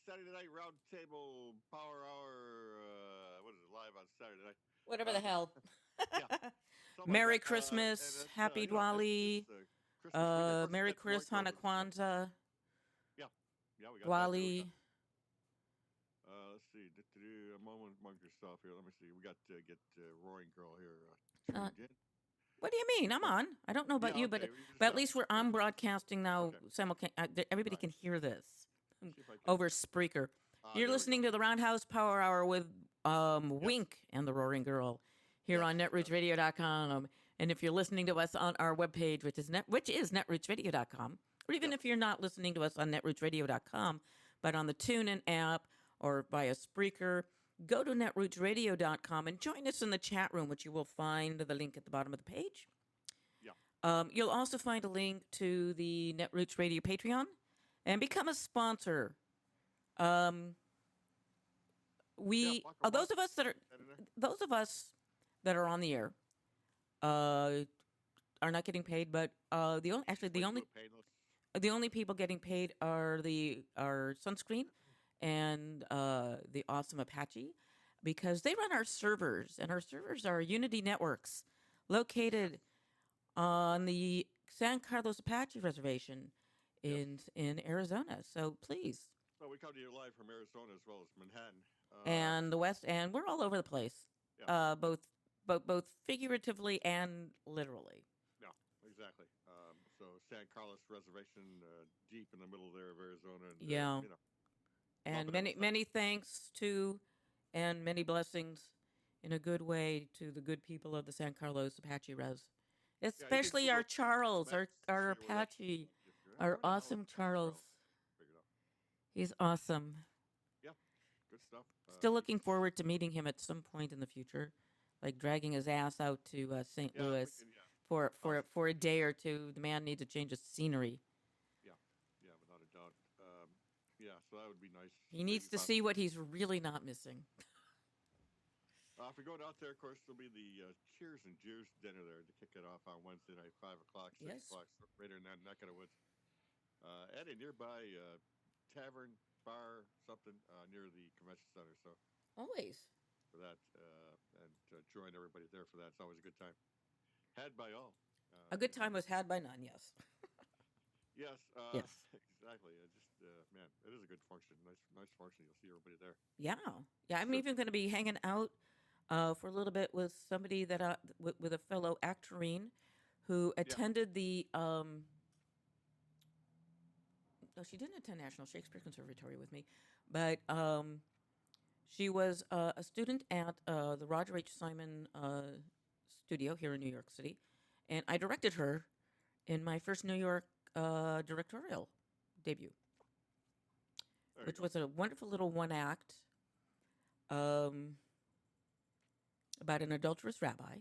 Saturday Night Roundtable Power Hour. What is it? Live on Saturday night. Whatever the Uh, hell. yeah, something like Merry that. And Christmas, it's Happy it's Diwali, Christmas week. Of course, we Merry got Roy Chris, Girl Hana with us. Yeah, Kwanzaa, yeah, yeah. We got that too. Yeah. Diwali. Let's see. A moment among yourself here. Let me see. We got to get Roaring Girl here Uh, tuned in. what do you mean? I'm Oh, on. I don't know about yeah. you, Okay. You but just at least you I'm just broadcasting now. okay. Everybody All right. can hear this Let me see if I can. over Spreaker. You're There we go. listening to the Roundhouse Power Hour with Yes. Wink and the Roaring Girl here Yes. on netrootsradio.com. And if you're listening to us on our webpage, which is netrootsradio.com, or even Yes. if you're not listening to us on netrootsradio.com, but on the TuneIn app or via Spreaker, go to netrootsradio.com and join us in the chat room, which you will find the link at the bottom of the page. Yeah. You'll also find a link to the Netroots Radio Patreon and become a sponsor. Yeah. We Buck a month. those of us that are Get in there. those of us that are on the air uh, are not getting paid, but actually Just wait and do it painless. the only people getting paid are our sunscreen and the awesome Apache, because they run our servers, and our servers are Unity networks Yes. located on the San Carlos Apache Reservation Yes. in Arizona. So please, So we come to you live from Arizona as well as Manhattan. and the West, and we're all over the place, Yeah. But both figuratively and literally. no, exactly. So San Carlos Reservation, deep in the middle there of Arizona, and Yeah, and loving it. many thanks to, and many blessings, in a good way, to the good people of the San Carlos Apache Res, Yeah, you can especially our Google Charles, maps to our see where that. Apache, our Where the hell is awesome Charles? Charles. Figured out. He's awesome. Yeah, good stuff. Still He's looking forward to meeting him at some point in the future, like dragging his ass out to St. yeah, we Louis can yeah. for Awesome. for a day or two. The man needs a change of scenery. Yeah, yeah, without a doubt. Yeah, so that would be nice. He Maybe needs to see what he's really not missing. if we go out there, of course, there'll be the Cheers and Jeers dinner there to kick it off on Wednesday night, 5 o'clock, six Yes, o'clock, right in that neck of the woods. At a nearby tavern, bar, something near the convention center. So always for that, and join everybody there for that. It's always a good time. Had by all. a good And time was had by none. Yes, yes, yes, exactly. Just man, it is a good function. Nice function. You'll see everybody there. yeah, yeah. I'm Sure. even going to be hanging out for a little bit with somebody that with a fellow actorine who Yeah. attended the no, she didn't attend National Shakespeare Conservatory with me, but she was a student at the Roger H. Simon studio here in New York City, and I directed her in my first New York directorial debut, There you which go. was a wonderful little one act um, about an adulterous rabbi.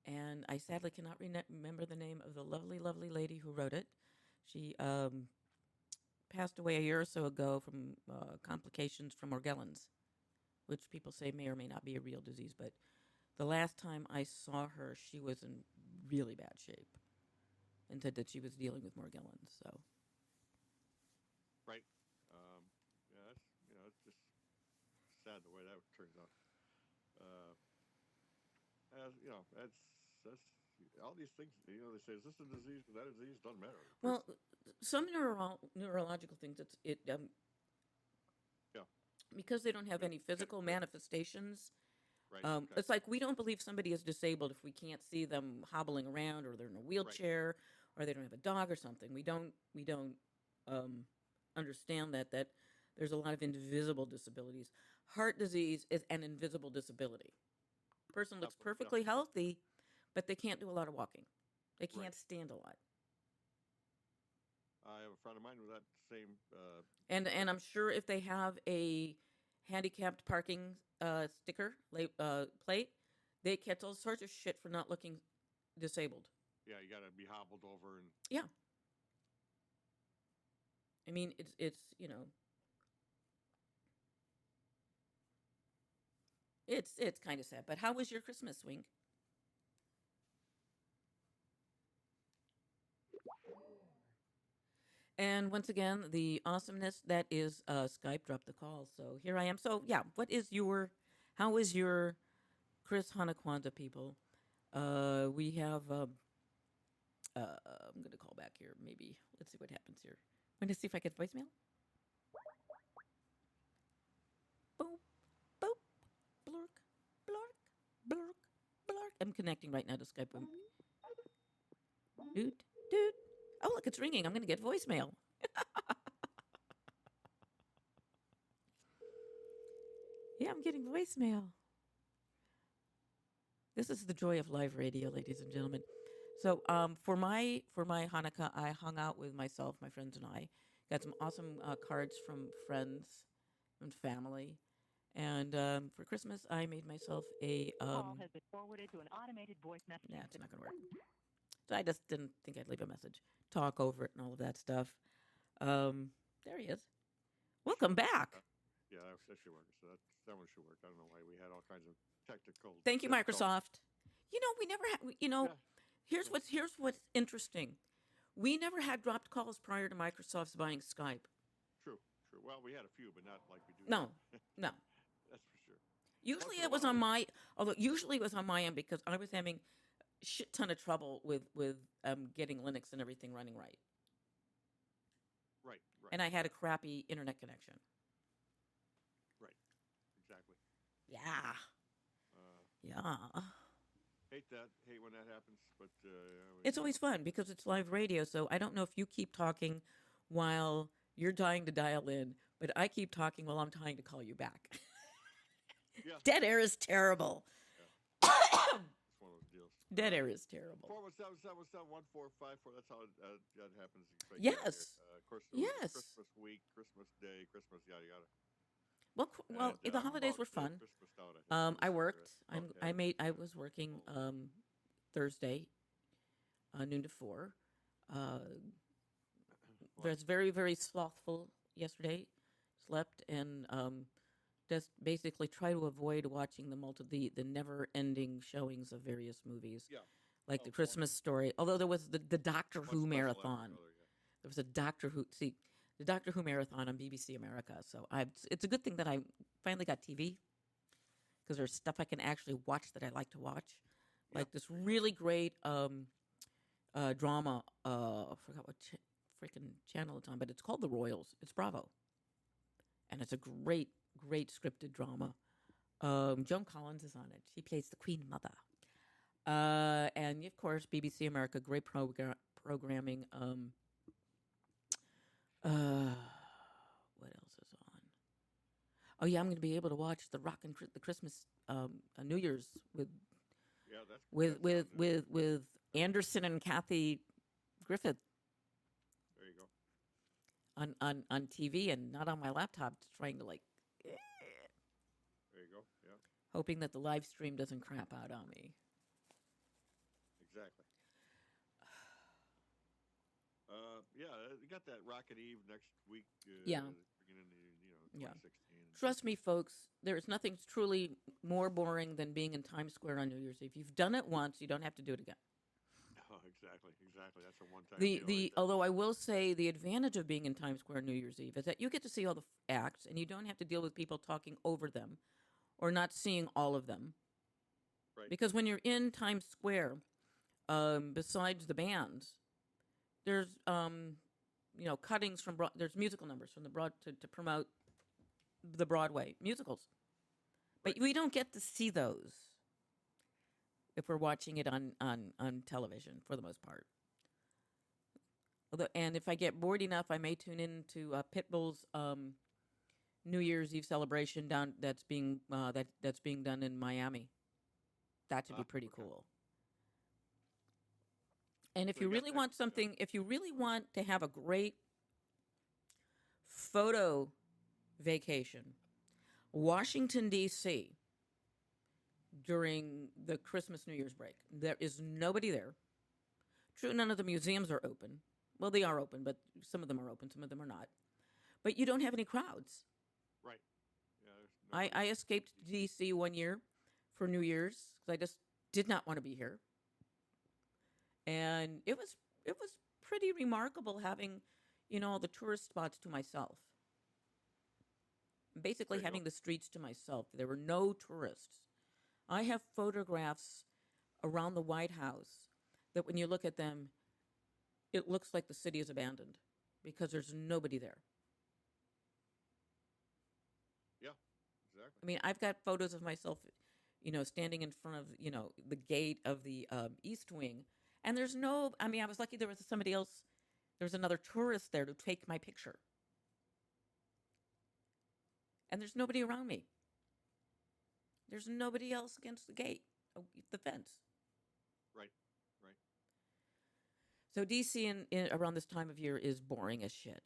And I sadly cannot remember the name of the lovely, lovely lady who wrote it. She passed away a year or so ago from complications from Morgellons, which people say may or may not be a real disease. But the last time I saw her, she was in really bad shape and said that she was dealing with Morgellons. So, Right. Yeah. That's it's just sad the way that turns out. Uh, as that's all these things. They say is this a disease? Is that a disease? Doesn't matter. The person. well, some neurological things, Yeah. because they don't have Yeah. any physical Yeah. manifestations. Right. Okay. It's like we don't believe somebody is disabled if we can't see them hobbling around, or they're in a Right. wheelchair, or they don't have a dog or something. We don't um, understand that there's a lot of invisible disabilities. Heart disease is an invisible disability. Person looks Definitely. Yeah. perfectly healthy, but they can't do a lot of walking. They Right. can't stand a lot. I have a friend of mine with that same. And I'm sure if they have a handicapped parking sticker plate, they catch all sorts of shit for not looking disabled. Yeah, you got to be hobbled over and. Yeah, I mean it's it's kind of sad. But how was your Christmas, Swing? And once again, the awesomeness that is Skype dropped the call. So here I am. So yeah, how is your Chris Hanakwanza people? We have, I'm going to call back here. Maybe let's see what happens here. I'm going to see if I get voicemail. Boop, boop, blurk, blurk, blurk, blurk. I'm connecting right now to Skype. Doot, doot. Oh, look, it's ringing. I'm going to get voicemail. Yeah, I'm getting voicemail. This is the joy of live radio, ladies and gentlemen. So, for my Hanukkah, I hung out with myself, my friends, and I got some awesome cards from friends and family. And for Christmas, I made myself a. Call has been forwarded to an automated voice message. Nah, it's not going to work. So I just didn't think I'd leave a message, talk over it, and all of that stuff. There he is. Welcome back. Yeah, that should work. So that one should work. I don't know why we had all kinds of technical. Thank you, Microsoft. You know, we never had. Here's what's interesting. We never had dropped calls prior to Microsoft's buying Skype. True. Well, we had a few, but not like we do. No. That's for sure. Usually it was on my. Although usually it was on my end because I was having a shit ton of trouble with getting Linux and everything running right. Right. And I had a crappy internet connection. Right. Exactly. Yeah. Yeah. Hate when that happens, but it's always fun because it's live radio. So I don't know if you keep talking while you're dying to dial in, but I keep talking while I'm trying to call you back. Yeah. Dead air is terrible. Yeah. It's one of those deals. Dead air is terrible. 417-1454. That's how that happens. Yes. Of course. Yes. Christmas week, Christmas Day, Christmas yada yada. Well, the holidays were fun. I worked. I was working Thursday, noon to 4. Was very, very slothful yesterday. Slept and just basically try to avoid watching the never-ending showings of various movies. Yeah. Like the Christmas Story. Although there was the Doctor Who marathon. There was a Doctor Who. See, the Doctor Who marathon on BBC America. So it's a good thing that I finally got TV because there's stuff I can actually watch that I like to watch. Like this really great drama. I forgot what freaking channel it's on, but it's called The Royals. It's Bravo. And it's a great, great scripted drama. Joan Collins is on it. She plays the Queen Mother. And, of course, BBC America, great programming. What else is on? Oh yeah, I'm going to be able to watch the Christmas New Year's with Anderson and Kathy Griffith. There you go. On TV and not on my laptop, trying to There you go. Yeah. Hoping that the live stream doesn't crap out on me. Exactly. Yeah, you got that Rocket Eve next week. Yeah. Beginning of 2016. Trust me, folks, there is nothing truly more boring than being in Times Square on New Year's Eve. You've done it once, you don't have to do it again. Oh, exactly. That's a one-time deal. Although I will say the advantage of being in Times Square on New Year's Eve is that you get to see all the acts, and you don't have to deal with people talking over them or not seeing all of them. Right. Because when you're in Times Square, besides the bands, there's cuttings from there's musical numbers from the to promote the Broadway musicals, but we don't get to see those if we're watching it on television for the most part. And if I get bored enough, I may tune into Pitbull's New Year's Eve celebration that's being done in Miami. That should be pretty cool. And if you really want something, if you really want to have a great photo vacation, Washington, D.C., during the Christmas New Year's break, there is nobody there. True, none of the museums are open. Well, they are open, but some of them are open, some of them are not. But you don't have any crowds. Right. Yeah. I escaped D.C. one year for New Year's because I just did not want to be here. And it was pretty remarkable having, all the tourist spots to myself. Basically There you having go. the streets to myself. There were no tourists. I have photographs around the White House that when you look at them, it looks like the city is abandoned because there's nobody there. Yeah, exactly. I mean, I've got photos of myself, standing in front of, the gate of the East Wing. And there's no, I mean, I was lucky there was somebody else, there was another tourist there to take my picture. And there's nobody around me. There's nobody else against the gate, the fence. Right, right. So DC around this time of year is boring as shit.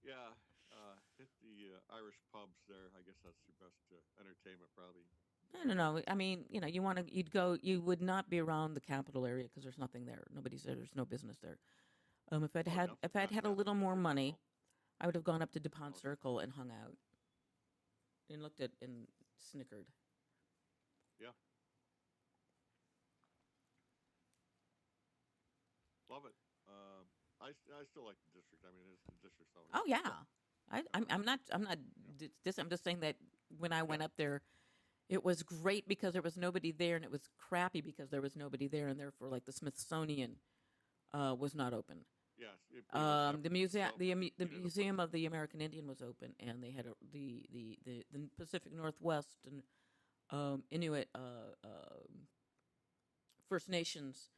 Yeah, hit the Irish pubs there. I guess that's your best entertainment, probably. I don't know. I mean, you would not be around the capital area because there's nothing there. Nobody's there. There's no business there. Oh, definitely If I'd had a not little this more year. money, No. I would have gone up to DuPont Oh, Circle and hung out and looked at and snickered. yeah, love it. I still like the district. I mean, the district's always Oh yeah, I'm not yeah, this. I'm just saying that when I yeah. went up there, it was great because there was nobody there, and it was crappy because there was nobody there, and therefore, like the Smithsonian was not open. Yes, it pretty much The happened museum, itself. the You ended up with Museum of the American Indian was open, and they had the Pacific Northwest and Inuit First Nations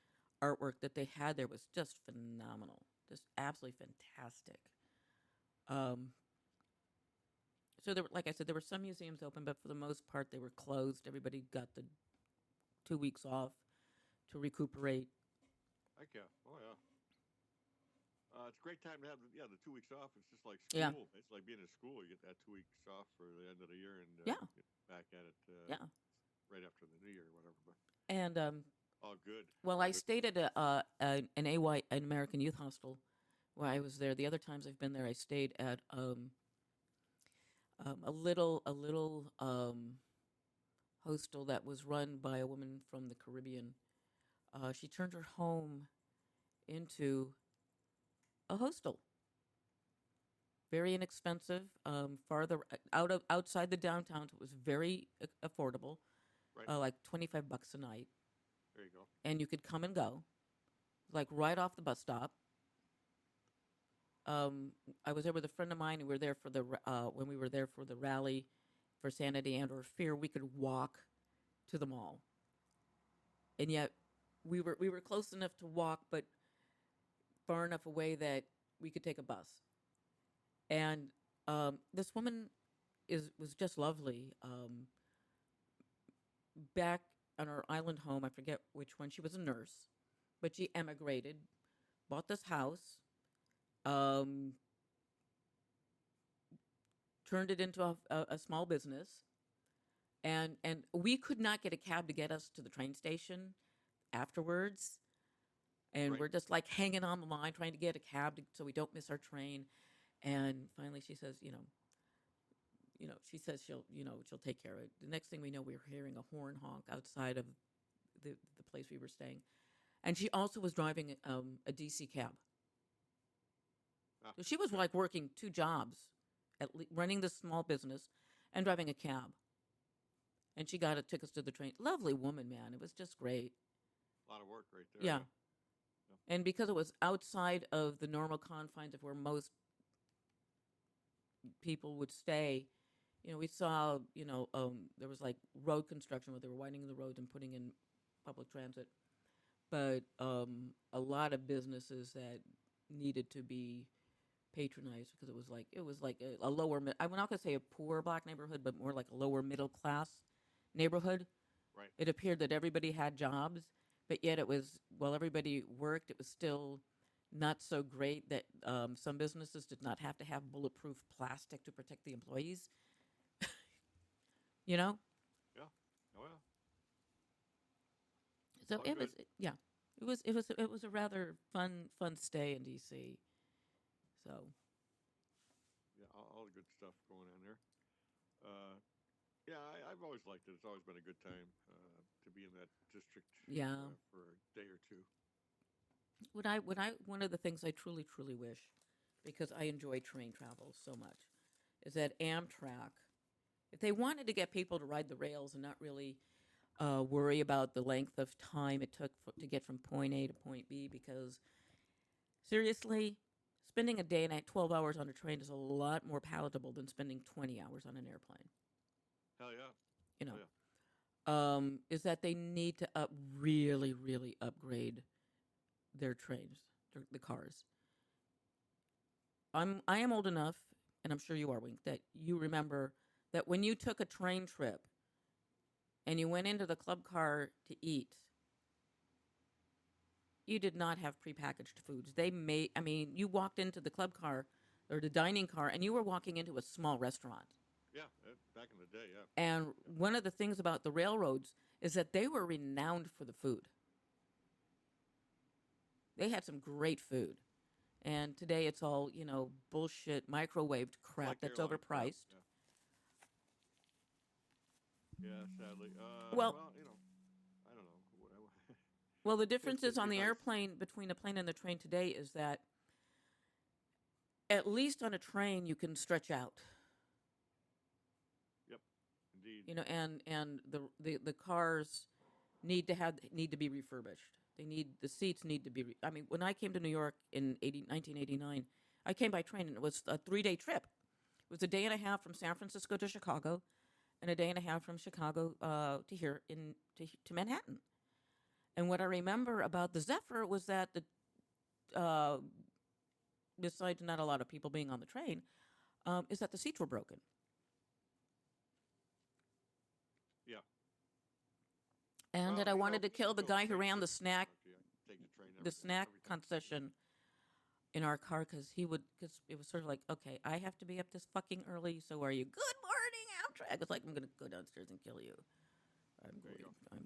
artwork that they had there was just phenomenal, just absolutely fantastic. Um, so there, like I said, there were some museums open, but for the most part, they were closed. Everybody got the 2 weeks off to recuperate. heck yeah. Oh yeah. It's a great time to have the 2 weeks off. It's just like Yeah, school. It's like being in school. You get that 2 weeks off for the end of the year and yeah, get back at it yeah. right after the new year or whatever. But And all good, well, all I good. stayed at an American youth hostel while I was there. The other times I've been there, I stayed at a little hostel that was run by a woman from the Caribbean. She turned her home into a hostel. Very inexpensive, farther outside the downtown, so it was very affordable, Right like $25 a night, there you go. and you could come and go, like right off the bus stop. Um, I was there with a friend of mine, and we were there for when we were there for the rally for Sanity and or Fear. We could walk to the mall, and yet we were close enough to walk, but far enough away that we could take a bus. And this woman was just lovely. Back on our island home, I forget which one. She was a nurse, but she emigrated, bought this house, um, turned it into a small business, and we could not get a cab to get us to the train station afterwards. And Right. we're just like hanging on the line trying to get a cab so we don't miss our train. And finally, she says, she says she'll take care of it. The next thing we know, we were hearing a horn honk outside of the place we were staying, and she also was driving a DC cab. Ah, So she was okay. like working two jobs, running this small business and driving a cab. And she took us to the train. Lovely woman, man. It was just great. A lot of work right there. Yeah. Yeah. Yeah. And because it was outside of the normal confines of where most people would stay, we saw, there was like road construction where they were widening the roads and putting in public transit, but a lot of businesses that needed to be patronized because it was like a lower. I'm not going to say a poor black neighborhood, but more like a lower middle class neighborhood. Right. It appeared that everybody had jobs, but yet it was while everybody worked, it was still not so great that some businesses did not have to have bulletproof plastic to protect the employees. You know, Yeah. Oh yeah. so All it was good. yeah, it was a rather fun stay in DC. So Yeah. All the good stuff going on there. Uh, yeah, I've always liked it. It's always been a good time to be in that district yeah, for a day or two. One of the things I truly wish, because I enjoy train travel so much, is that Amtrak, if they wanted to get people to ride the rails and not really worry about the length of time it took to get from point A to point B, because seriously, spending a day and 12 hours on a train is a lot more palatable than spending 20 hours on an airplane. Hell yeah. You know, Hell yeah. is that they need to really upgrade their trains, the cars. I am old enough, and I'm sure you are, Wink, that you remember that when you took a train trip and you went into the club car to eat, you did not have prepackaged foods. You walked into the club car or the dining car, and you were walking into a small restaurant. Yeah, back in the day, yeah. And one of the things about the railroads is that they were renowned for the food. They had some great food. And today it's all, bullshit microwaved crap Like that's airline crap, overpriced. Yeah, sadly. Well, I don't know. Well, the difference It'd is on be the nice. airplane between a plane and the train today is that at least on a train you can stretch out. Yep, indeed. And the cars need to be refurbished. The seats need to be. When I came to New York in 1989, I came by train and it was a 3-day trip. It was a day and a half from San Francisco to Chicago, and a day and a half from Chicago to here to Manhattan. And what I remember about the Zephyr was that besides not a lot of people being on the train, is that the seats were broken. Yeah. And that I wanted to kill the guy who ran the snack Take the train snack every time. concession in our car because it was sort of like, okay, I have to be up this fucking early, so are you? Good morning, Amtrak. It's like, I'm going to go downstairs and kill you. I'm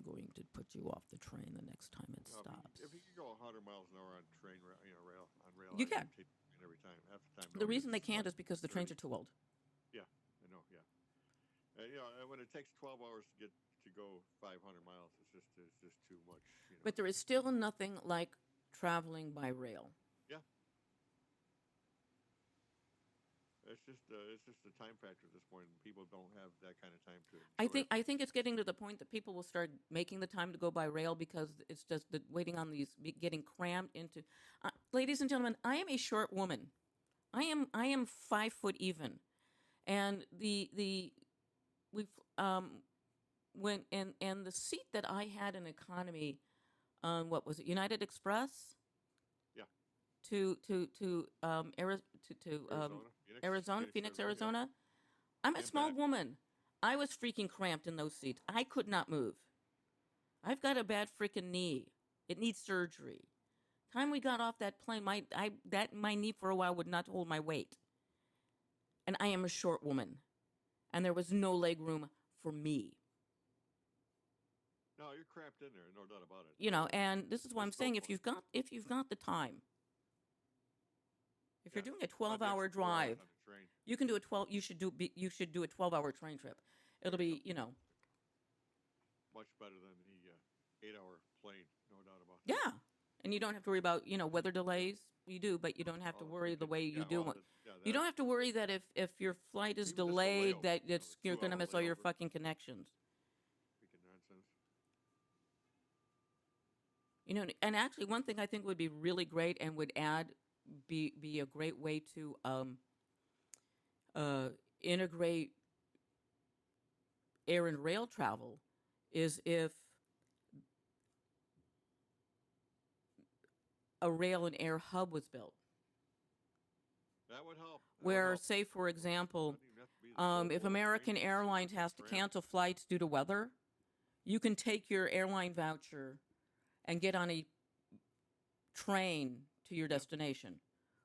going to put you off the train the next time it stops. If you could go 100 miles an hour on train, rail, You can. take every time. Half the time. The reason they can't is because the trains are too old. Yeah, I know. Yeah, when it takes 12 hours to go 500 miles, it's just too much. But there is still nothing like traveling by rail. Yeah. It's just the time factor at this point. People don't have that kind of time to. I think it's getting to the point that people will start making the time to go by rail because it's just the waiting on these getting crammed into. Ladies and gentlemen, I am a short woman. I am 5 foot even, and we've when and the seat that I had in economy on what was it, United Express? Yeah. To Arizona, Phoenix, Arizona. I'm a small woman. I was freaking cramped in those seats. I could not move. I've got a bad freaking knee. It needs surgery. Time we got off that plane, my knee for a while would not hold my weight. And I am a short woman, and there was no leg room for me. No, you're cramped in there, no doubt about it. And this is what I'm saying. If you've got the time, if you're doing a 12-hour drive, you can do You should do a 12-hour train trip. It'll be much better than the 8-hour plane, no doubt about that. Yeah, and you don't have to worry about weather delays. You do, but you don't have to worry the way you do. You don't have to worry that if your flight is delayed, that you're going to miss all your fucking connections. And actually, one thing I think would be really great and would be a great way to integrate air and rail travel is if a rail and air hub was built. That would help. Where, say, for example, if American Airlines has to cancel flights due to weather, you can take your airline voucher and get on a train to your destination.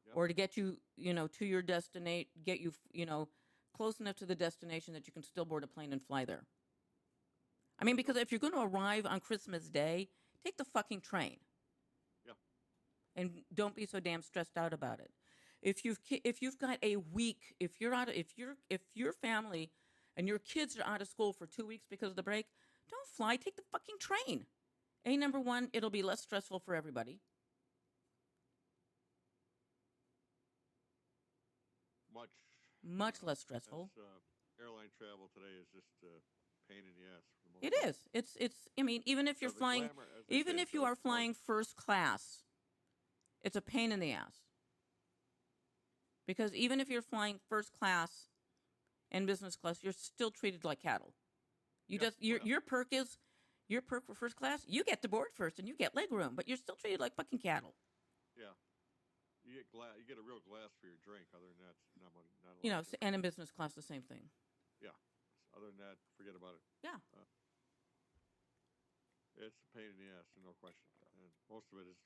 Yep. Or to get you, to your destination, get you, close enough to the destination that you can still board a plane and fly there. Because if you're going to arrive on Christmas Day, take the fucking train. Yeah. And don't be so damn stressed out about it. If you've got a week, if your family and your kids are out of school for 2 weeks because of the break, don't fly. Take the fucking train. Number one, it'll be less stressful for everybody. much less stressful. Airline travel today is just a pain in the ass for the most It part. is. It's. I mean, even if you're The flying, glamour, as they even say, if you are flying first class, it's a pain in the ass. Because even if you're flying first class and business class, you're still treated like cattle. You just your perk is your perk for first class. You get to board first and you get leg room, but you're still treated like fucking cattle. Yeah, you get a real glass for your drink. Other than that, not a lot of difference. And in business class, the same thing. Yeah. Other than that, forget about it. Yeah. It's a pain in the ass, no question. And most of it is,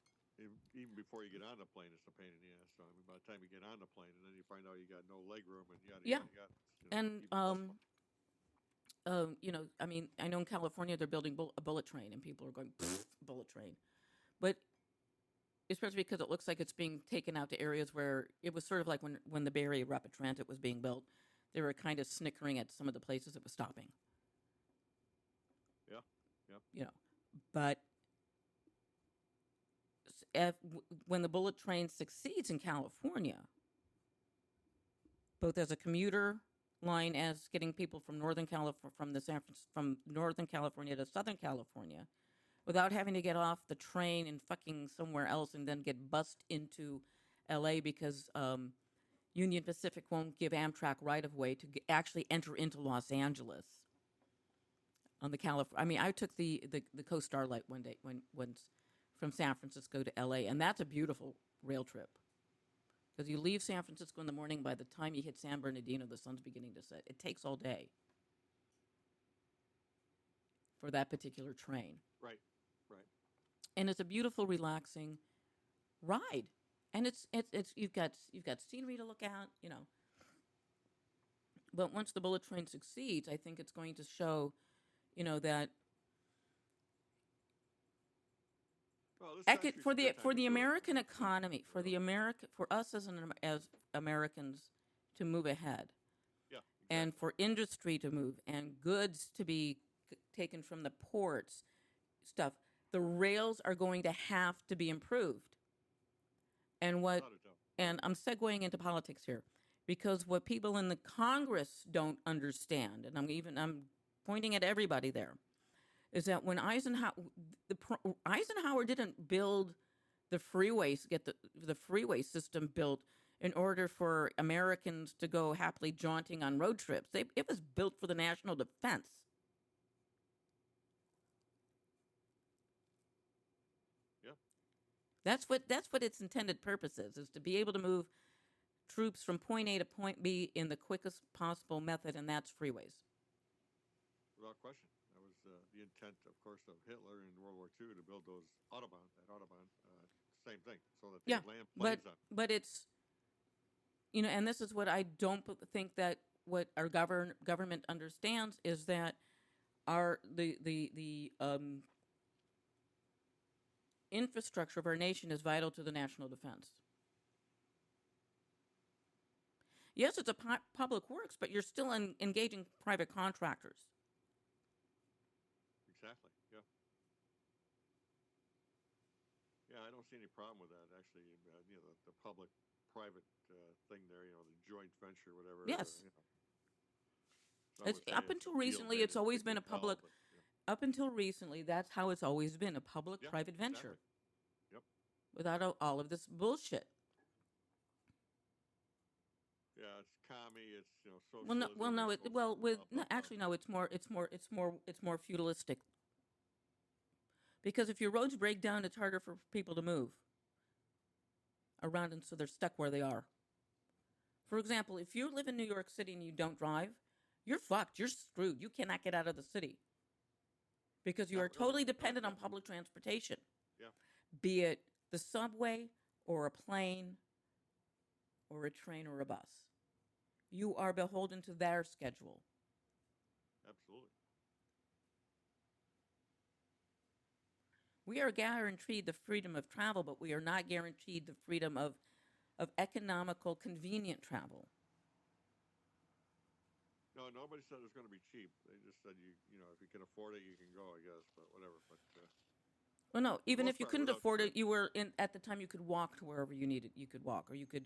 even before you get on the plane, it's a pain in the ass. So I mean, by the time you get on the plane, and then you find out you got no leg room and yada Yeah. yada yada. And I mean, I know in California they're building a bullet train, and people are going bullet train, but especially because it looks like it's being taken out to areas where it was sort of like when the Bay Area Rapid Transit was being built, they were kind of snickering at some of the places it was stopping. Yeah. But when the bullet train succeeds in California, both as a commuter line as getting people from Northern California to Southern California, without having to get off the train and fucking somewhere else and then get bussed into L.A. because Union Pacific won't give Amtrak right of way to actually enter into Los Angeles. On the I mean, I took the Coast Starlight one day once from San Francisco to L.A., and that's a beautiful rail trip. Because you leave San Francisco in the morning, by the time you hit San Bernardino, the sun's beginning to set. It takes all day for that particular train. Right. And it's a beautiful, relaxing ride. And it's you've got scenery to look at, But once the bullet train succeeds, I think it's going to show, that for the American economy, for us as Americans to move ahead, yeah, exactly. and for industry to move, and goods to be taken from the ports, stuff, the rails are going to have to be improved. And I'm segueing into politics here, because what people in the Congress don't understand, and I'm pointing at everybody there, is that when Eisenhower didn't build the freeways, get the freeway system built in order for Americans to go happily jaunting on road trips. It was built for the national defense. Yeah. That's what its intended purpose is to be able to move troops from point A to point B in the quickest possible method, and that's freeways. Without question. That was the intent, of course, of Hitler in World War II to build those Autobahn, same thing, so that they land planes on. But it's, and this is what I don't think that what our government understands is that the infrastructure of our nation is vital to the national defense. Yes, it's a public works, but you're still engaging private contractors. Exactly. Yeah. Yeah, I don't see any problem with that. Actually, the public-private thing there, the joint venture, whatever. Yes. Up until recently, it's always been a public. Up until recently, that's how it's always been, a public-private venture. Exactly. Yep. Without all of this bullshit. Yeah, it's commie. It's socialism. It's more feudalistic. Because if your roads break down, it's harder for people to move around, and so they're stuck where they are. For example, if you live in New York City and you don't drive, you're fucked. You're screwed. You cannot get out of the city because you are totally dependent on public transportation. Yeah. Be it the subway or a plane or a train or a bus. You are beholden to their schedule. Absolutely. We are guaranteed the freedom of travel, but we are not guaranteed the freedom of economical, convenient travel. No, nobody said it was going to be cheap. They just said if you can afford it, you can go, I guess. But whatever. But well, no. Even if you couldn't afford it, you were at the time you could walk to wherever you needed. You could walk, or you could,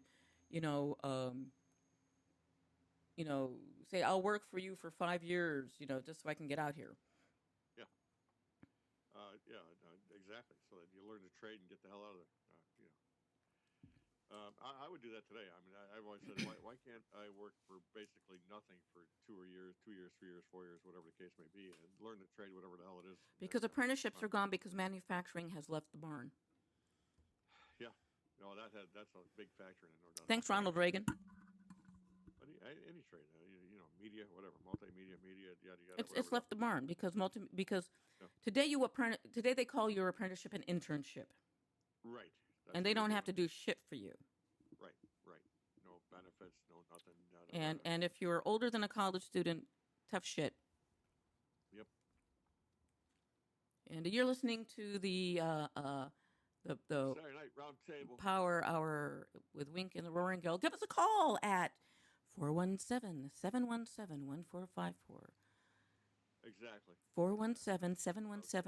say I'll work for you for 5 years, just so I can get out here. Yeah. Exactly. So that you learn to trade and get the hell out of there. I would do that today. I mean, I've always said, why can't I work for basically nothing for 2 years, 3 years, 4 years, whatever the case may be, and learn to trade whatever the hell it is. Because apprenticeships are gone because manufacturing has left the barn. Yeah, no, that's a big factor in it, no doubt. Thanks, Ronald Reagan. Any trade, media, whatever, multimedia, media, yada yada. It's left the barn because Yeah. today they call your apprenticeship an internship. Right. And they don't have to do shit for you. Right. No benefits, no nothing. And if you're older than a college student, tough shit. Yep. And you're listening to the Saturday Night Round Table Power Hour with Wink and the Roaring Girl. Give us a call at 417-717-1454. Exactly. 417-717-1454. It's the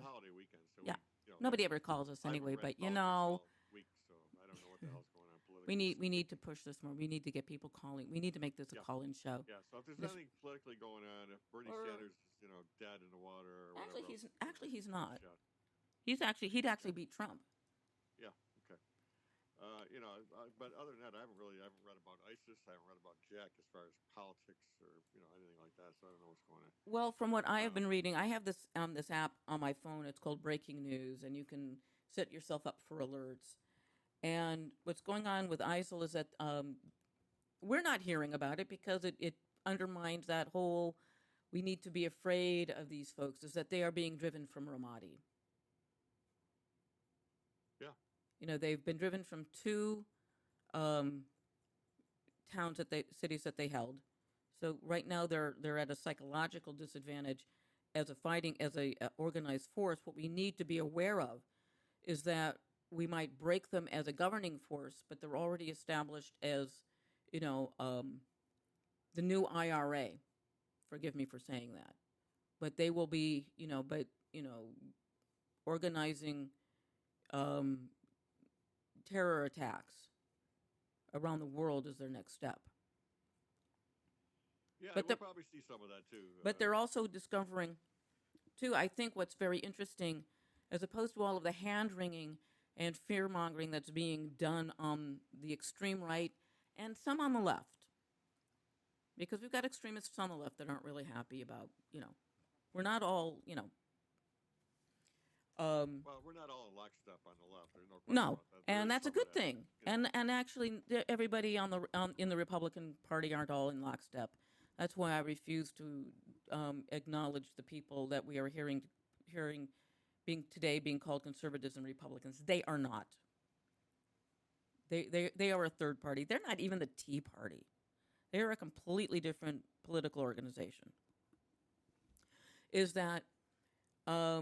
holiday weekend, so yeah. Nobody ever calls us anyway, but week, so I don't know what the hell's going on politically. we need to push this more. We need to get people calling. We need to make this a call-in show. Yeah. So if there's anything politically going on, if Bernie Sanders is dead in the water, or whatever, he's not. He'd actually beat Trump. Yeah. Okay. But other than that, I haven't read about ISIS. I haven't read about Jack as far as politics or anything like that. So I don't know what's going on. Well, from what I have been reading, I have this app on my phone. It's called Breaking News, and you can set yourself up for alerts. And what's going on with ISIL is that we're not hearing about it because it undermines that whole we need to be afraid of these folks, is that they are being driven from Ramadi. Yeah. They've been driven from two cities that they held. So right now they're at a psychological disadvantage as a organized force. What we need to be aware of is that we might break them as a governing force, but they're already established as, the new IRA. Forgive me for saying that, but they will be, organizing terror attacks around the world is their next step. Yeah, but we'll probably see some of that too. But they're also discovering, too, I think what's very interesting, as opposed to all of the hand-wringing and fear-mongering that's being done on the extreme right and some on the left, because we've got extremists on the left that aren't really happy about, we're not all, well, we're not all in lockstep on the left. There's no question no, about that. and that's a good thing. And actually, everybody in the Republican Party aren't all in lockstep. That's why I refuse to acknowledge the people that we are hearing being called conservatives and Republicans. They are not. They are a third party. They're not even the Tea Party. They are a completely different political organization. Is that I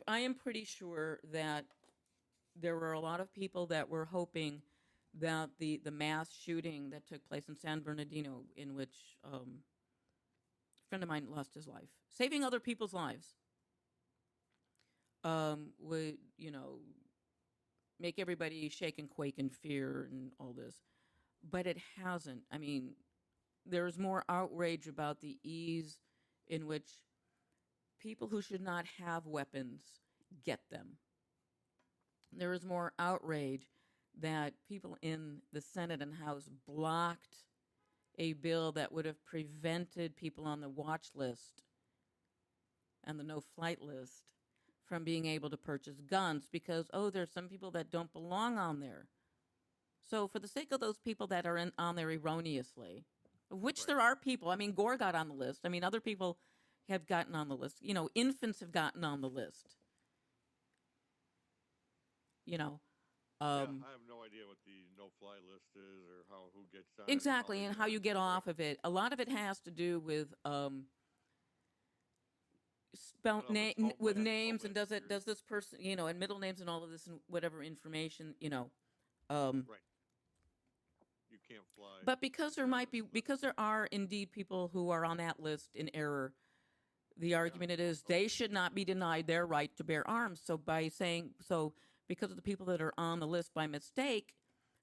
am pretty sure that there were a lot of people that were hoping that the mass shooting that took place in San Bernardino, in which a friend of mine lost his life, saving other people's lives, would make everybody shake and quake in fear and all this, but it hasn't. I mean, there's more outrage about the ease in which people who should not have weapons get them. There is more outrage that people in the Senate and House blocked a bill that would have prevented people on the watch list and the no-flight list from being able to purchase guns because, there's some people that don't belong on there. So for the sake of those people that are on there erroneously, of which there are people, I mean, Gore got on the list. I mean, other people have gotten on the list. Infants have gotten on the list. I have no idea what the no-fly list is or who gets on. Exactly, and how you get off of it. A lot of it has to do with names and does this person, and middle names and all of this and whatever information, Right. You can't fly. But because there are indeed people who are on that list in error, the argument is they should not be denied their right to bear arms. So because of the people that are on the list by mistake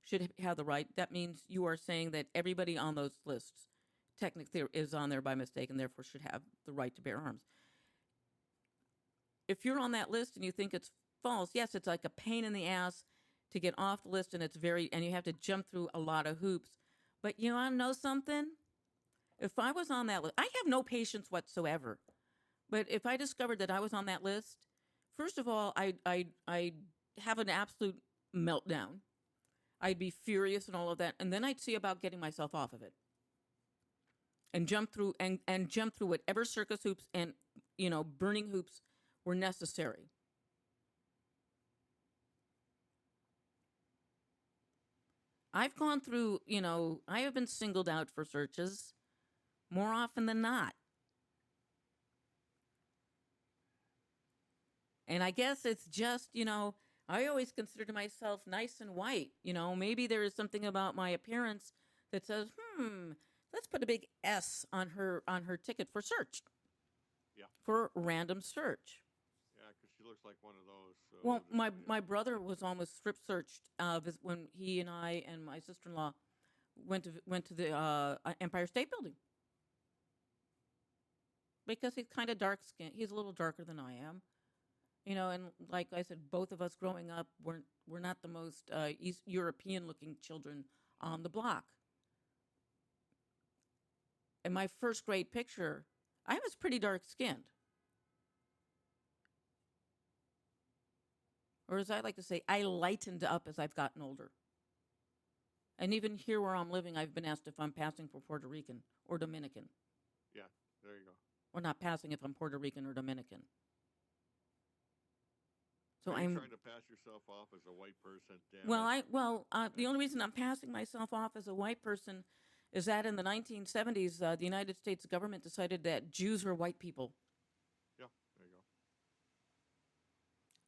should have the right. That means you are saying that everybody on those lists technically is on there by mistake and therefore should have the right to bear arms. If you're on that list and you think it's false, yes, it's like a pain in the ass to get off the list, and and you have to jump through a lot of hoops. But you want to know something? If I was on that list, I have no patience whatsoever. But if I discovered that I was on that list, first of all, I'd have an absolute meltdown. I'd be furious and all of that, and then I'd see about getting myself off of it, and jump through whatever circus hoops and burning hoops were necessary. I've gone through, I have been singled out for searches more often than not. And I guess it's just, I always considered myself nice and white. Maybe there is something about my appearance that says, let's put a big S on her ticket for search. Yeah. For random search. Yeah, because she looks like one of those. Well, my brother was almost strip searched when he and I and my sister-in-law went to the Empire State Building, because he's kind of dark skinned. He's a little darker than I am, and like I said, both of us growing up we're not the most East European looking children on the block. In my first grade picture, I was pretty dark skinned. Or as I like to say, I lightened up as I've gotten older. And even here where I'm living, I've been asked if I'm passing for Puerto Rican or Dominican. Yeah, there you go. Or not passing if I'm Puerto Rican or Dominican. So Are you I'm trying to pass yourself off as a white person? Damn the only reason I'm passing myself off as a white person is that in the 1970s, the United States government decided that Jews were white people. Yeah, there you go.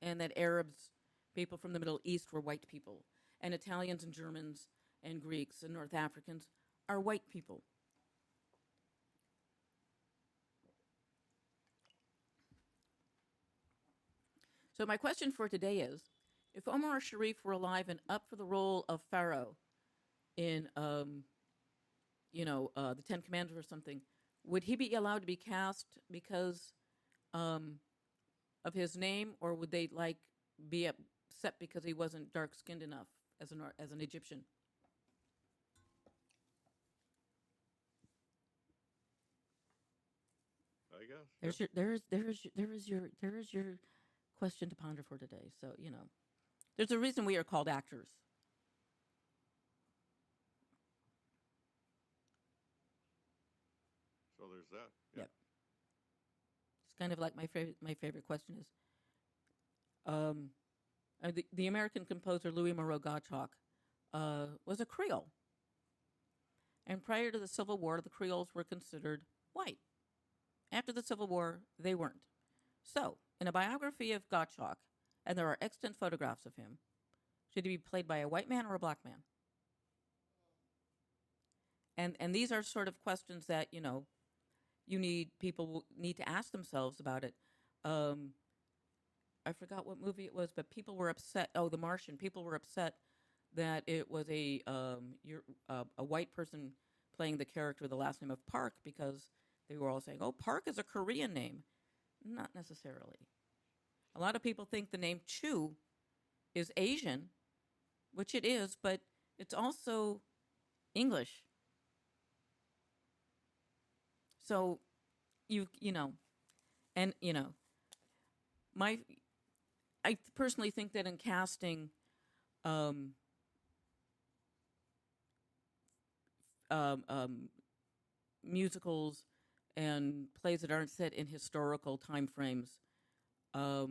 And that Arabs, people from the Middle East, were white people. And Italians and Germans and Greeks and North Africans are white people. So my question for today is, if Omar Sharif were alive and up for the role of Pharaoh in, the Ten Commandments or something, would he be allowed to be cast because of his name, or would they be upset because he wasn't dark skinned enough as an Egyptian? I guess. There is your question to ponder for today. So there's a reason we are called actors. So there's that. Yeah. Yep. It's kind of like my favorite question is, the American composer Louis Moreau Gottschalk was a Creole, and prior to the Civil War, the Creoles were considered white. After the Civil War, they weren't. So, in a biography of Gottschalk, and there are extant photographs of him, should he be played by a white man or a black man? And these are sort of questions that people need to ask themselves about it. I forgot what movie it was, but people were upset. Oh, The Martian. People were upset that it was a white person playing the character with the last name of Park, because they were all saying, "Oh, Park is a Korean name." Not necessarily. A lot of people think the name Chu is Asian, which it is, but it's also English. So, I personally think that in casting um, musicals and plays that aren't set in historical time frames, or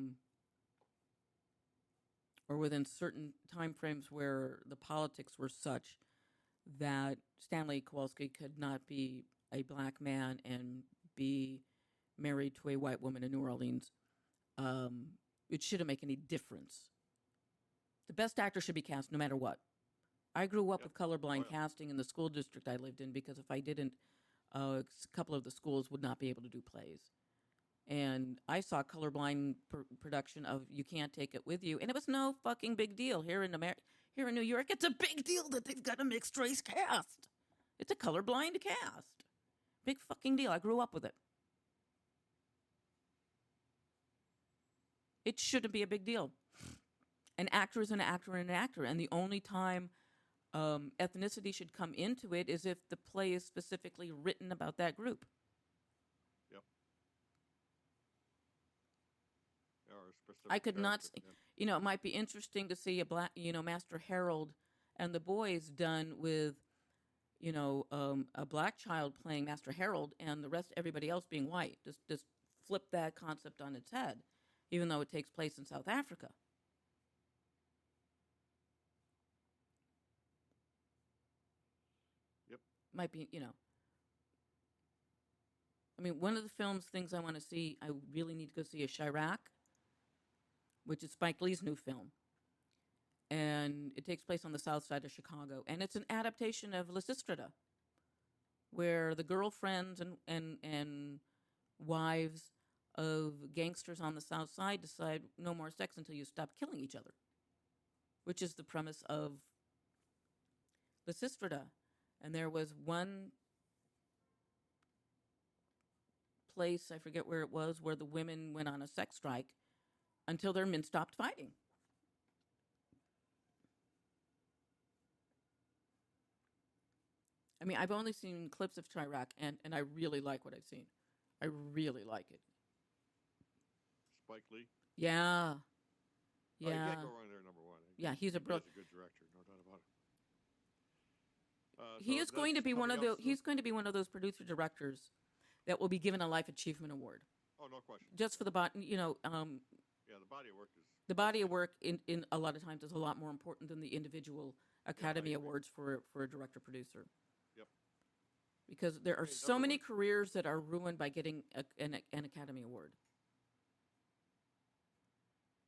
within certain time frames where the politics were such that Stanley Kowalski could not be a black man and be married to a white woman in New Orleans, it shouldn't make any difference. The best actor should be cast no matter what. I grew up with colorblind casting in the school district I lived in, because if I didn't, a couple of the schools would not be able to do plays. And I saw colorblind production of You Can't Take It With You, and it was no fucking big deal here in here in New York, it's a big deal that they've got a mixed race cast. It's a colorblind cast. Big fucking deal. I grew up with it. It shouldn't be a big deal. An actor is an actor and an actor, and the only time ethnicity should come into it is if the play is specifically written about that group. Yep. Or a specific I could not, character, yeah. you know, it might be interesting to see a black, you know, Master Harold and the Boys done with, you know, a black child playing Master Harold and the rest, everybody else being white. Just flip that concept on its head, even though it takes place in South Africa. Yep. Might be, you know. I mean, one of the things I want to see, I really need to go see is Chirac, which is Spike Lee's new film. And it takes place on the south side of Chicago. And it's an adaptation of Lysistrata, where the girlfriends and wives of gangsters on the south side decide no more sex until you stop killing each other, which is the premise of Lysistrata. And there was one place, I forget where it was, where the women went on a sex strike until their men stopped fighting. I mean, I've only seen clips of Chirac, and I really like what I've seen. I really like it. Spike Lee. Yeah. Oh, you Yeah. can't go wrong there, number one. Yeah, he's a He's brilliant. a good director, no doubt about it. He So is going to that's be one of coming the. out soon? He's going to be one of those producer directors that will be given a life achievement award Oh, no question. just for the Yeah, the body of work is. the body of work in a lot of times is a lot more important than the individual Academy agree. Awards for a director producer. Yep. Because there are mean, so many everyone- careers that are ruined by getting an Academy Award.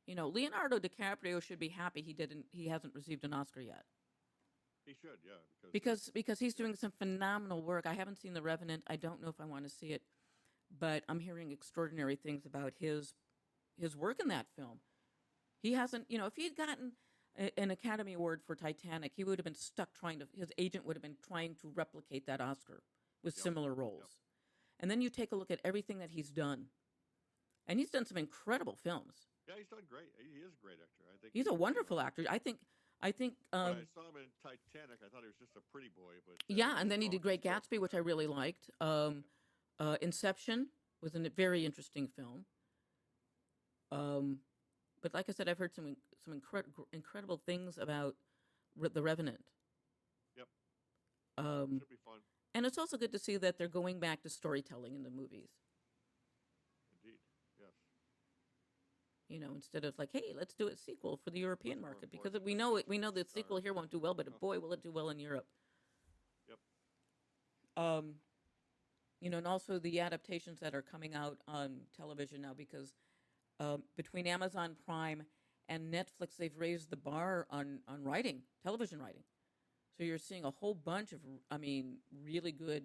You know, Leonardo DiCaprio should be happy he hasn't received an Oscar yet. He should, yeah, Because he's doing some phenomenal work. I haven't seen The Revenant. I don't know if I want to see it, but I'm hearing extraordinary things about his work in that film. He hasn't, you know, if he had gotten an Academy Award for Titanic, he would have been stuck his agent would have been trying to replicate that Oscar with Yep, similar roles. And then you take a look at everything that he's done. And he's done some incredible films. Yeah, he's done great. He is a great actor. I think He's a wonderful actor. I think when I saw him in Titanic, I thought he was just a pretty boy, but yeah, and then he did Great still- Gatsby, which I really liked. Inception was a very interesting film. But like I said, I've heard some incredible things about The Revenant. Yep. Um, Should be fun. and it's also good to see that they're going back to storytelling in the movies. Indeed. Yes. You know, instead of like, hey, let's do a sequel for the European Much more market, because important we than know just we know the star. sequel here won't do well, but boy, will it do well in Europe. Yep. You know, and also the adaptations that are coming out on television now, because between Amazon Prime and Netflix, they've raised the bar on writing, television writing. So you're seeing a whole bunch of, I mean, really good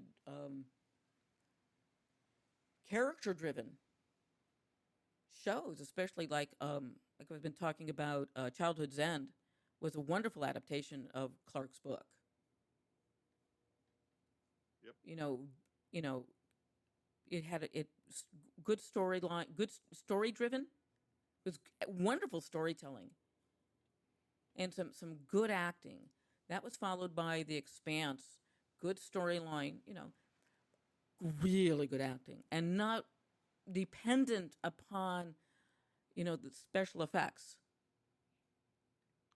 character-driven shows, especially like I've been talking about. Childhood's End was a wonderful adaptation of Clark's book. Yep. You know, it had good storyline, good story-driven. It was wonderful storytelling, and some good acting. That was followed by The Expanse, good storyline. You know, really good acting, and not dependent upon, you know, the special effects.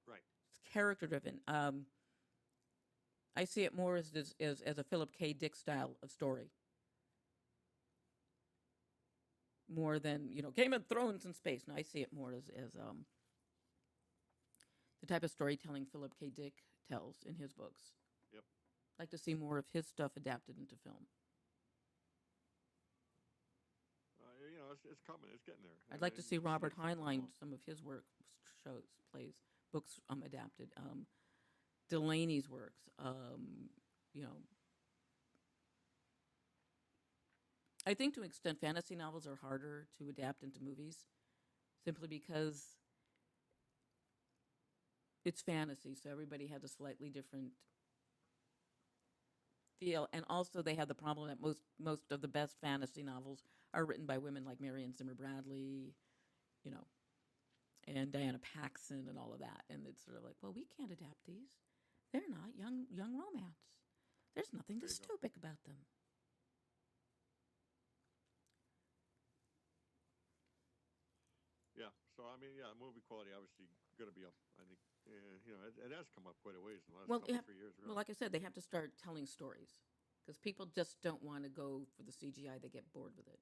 Right. It's character driven. I see it more as a Philip K. Dick style of story, more than, you know, Game of Thrones in space. No, I see it more as the type of storytelling Philip K. Dick tells in his books. Yep. I'd like to see more of his stuff adapted into film. You know, it's coming. It's getting there. I'd like to see Robert Heinlein, Heinlein, some of his work, shows, plays, books adapted. Delaney's works. You know, I think to an extent fantasy novels are harder to adapt into movies, simply because it's fantasy, so everybody has a slightly different feel. And also, they have the problem that most of the best fantasy novels are written by women like Marion Zimmer Bradley, you know, and Diana Paxson and all of that. And it's sort of like, well, we can't adapt these. They're not young romance. There's nothing There you go. dystopic about them. Yeah. So I mean, yeah, movie quality obviously going to be up. I think, it has come up quite a ways in the last Well, couple 3 years, well, really. like I said, they have to start telling stories because people just don't want to go for the CGI. They get bored with it.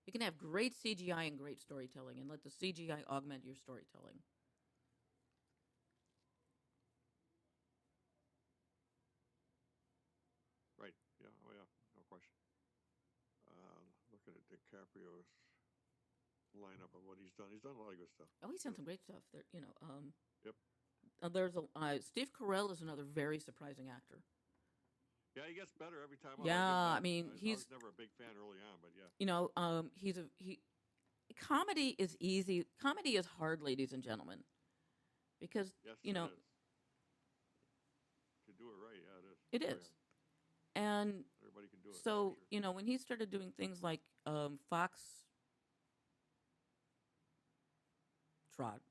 You can have great CGI and great storytelling, and let the CGI augment your storytelling. Right. Yeah. Oh, yeah. No question. Looking at DiCaprio's lineup of what he's done. He's done a lot of good stuff. Oh, he's done some great stuff. There, you know, Yep. there's a Steve Carell is another very surprising actor. Yeah, he gets better every time. Yeah, I mean, I was never a big fan early on, but yeah. he comedy is easy. Comedy is hard, ladies and gentlemen, because Yes, you it know is. To do it right, yeah, it is. it Very is. hard. And Everybody can do it. That's for so, sure. when he started doing things like Trot,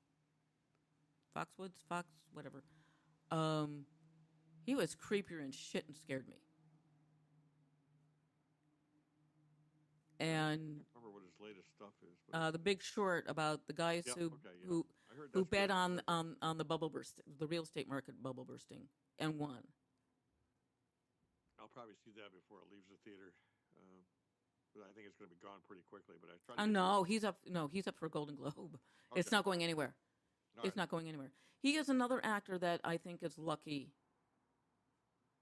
Foxwoods, Fox, whatever, um, he was creepier and shit and scared me. I And can't remember what his latest stuff is, but The Big Short, about the guys yeah, who okay, yeah. who I heard who that's bet good. I on heard that. the bubble burst, the real estate market bubble bursting, and won. I'll probably see that before it leaves the theater. Um, but I think it's going to be gone pretty quickly. But I try to get through. No, he's up. No, he's up for a Golden Globe. It's Okay, not going anywhere. all It's right, not going anywhere. He is another actor that I think is lucky.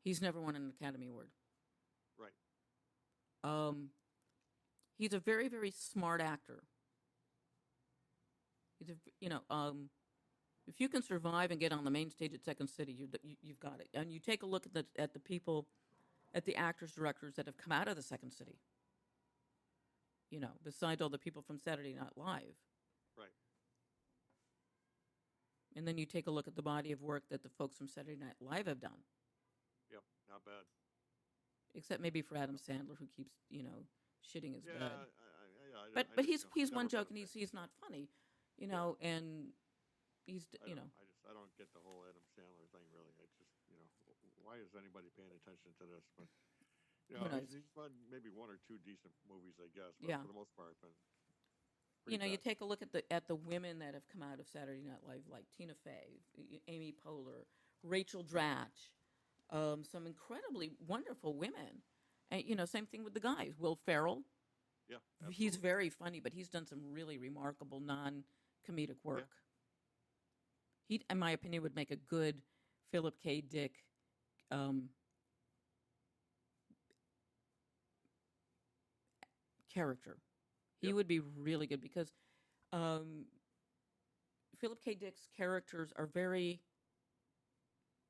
He's never won an Academy Award. right. Um, he's a very, very smart actor. He's a, if you can survive and get on the main stage at Second City, you've got it. And you take a look at the people, at the actors, directors that have come out of the Second City. Besides all the people from Saturday Night Live. Right. And then you take a look at the body of work that the folks from Saturday Night Live have done. Yep. Not bad. Except maybe for Adam Sandler, who keeps, shitting his Yeah. bed. I But just, he's never one been joke, a and fan. he's not funny, Yeah. and he's, I don't get the whole Adam Sandler thing really. I just why is anybody paying attention to this? But who knows? he's done maybe one or two decent movies, I guess. But Yeah. for the most part, been pretty You bad. take a look at the women that have come out of Saturday Night Live, like Tina Fey, Amy Poehler, Rachel Dratch, some incredibly wonderful women. And same thing with the guys. Will Ferrell, Yeah, he's absolutely. very funny, but he's done some really remarkable non-comedic work. He, in my opinion, would make a good Philip K. Dick um, character. He Yep. would be really good because um, Philip K. Dick's characters are very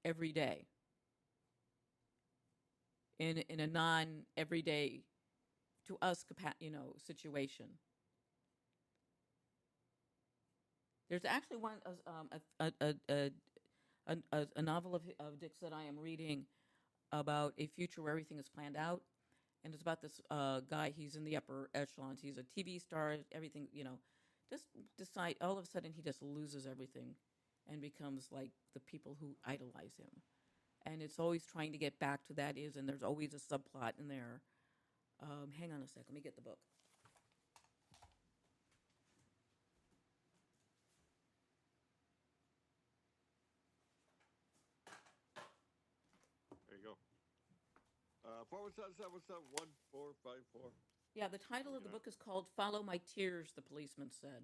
everyday in a non everyday to us situation. There's actually one a novel of Dick's that I am reading about a future where everything is planned out, and it's about this guy. He's in the upper echelons. He's a TV star. Everything, just decide all of a sudden he just loses everything, and becomes like the people who idolize him. And it's always trying to get back to that and there's always a subplot in there. Hang on a sec. Let me get the book. There you go. 417-771-4454. Yeah, the title of the book is called "Follow My Tears," the policeman said,